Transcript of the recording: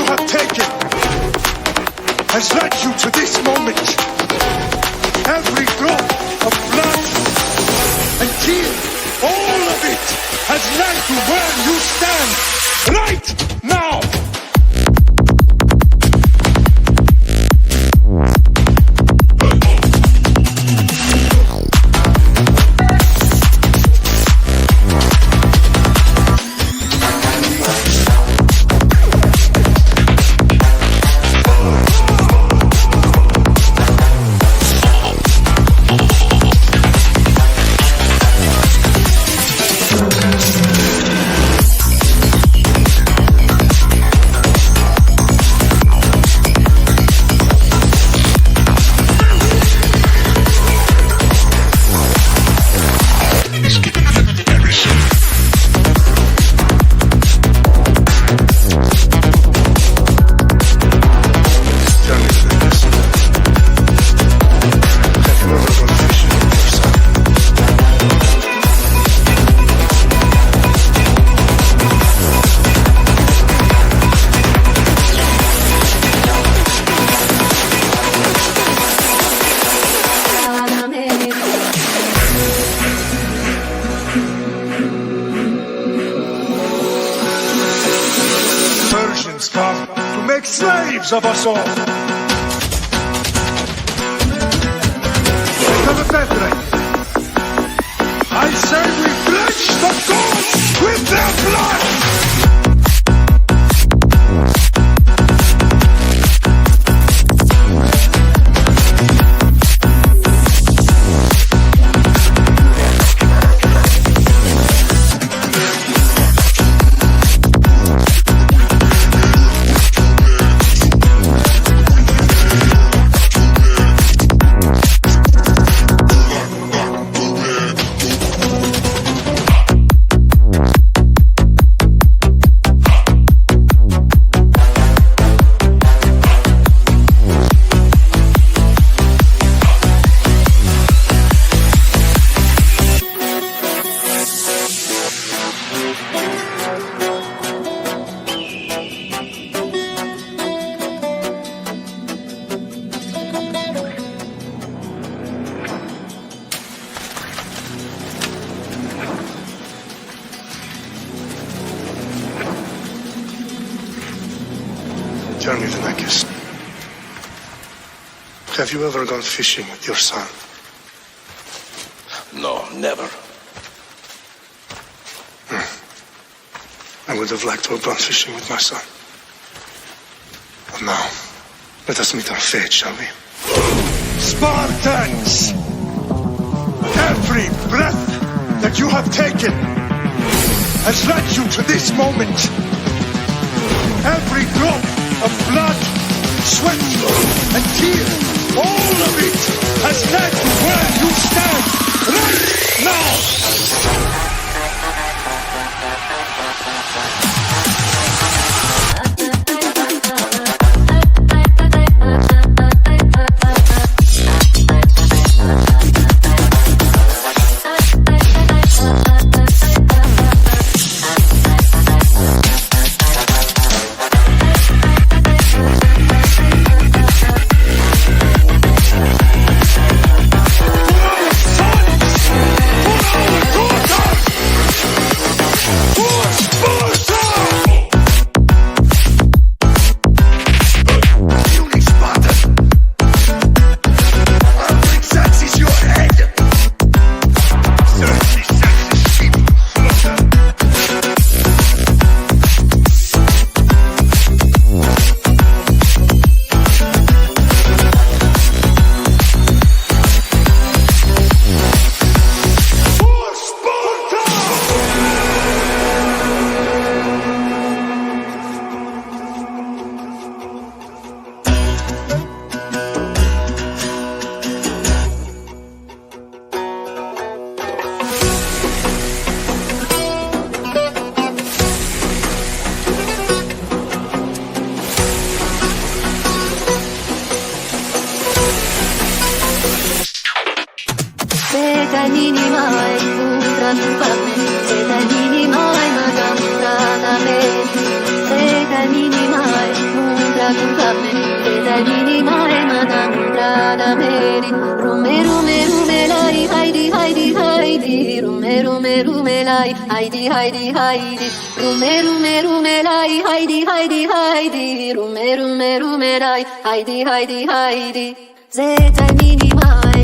have taken has led you to this moment. Every drop of blood and tear, all of it has led to where you stand right now. Slaves of us all. I say we drench the gods with their blood! Tell me, Vinakis, have you ever gone fishing with your son? No, never. I would have liked to have gone fishing with my son. But now, let us meet our fate, shall we? Spartans! Every breath that you have taken has led you to this moment. Every drop of blood, sweat, and tears, all of it has led to where you stand right now! Sedanini maailma gamtaadame, sedanini maailma mini mai madam rada meri rume rume rume lai haidi haidi haidi rume rume rume lai haidi haidi haidi rume rume rume lai haidi haidi haidi rume rume rume lai haidi haidi haidi zeta mini mai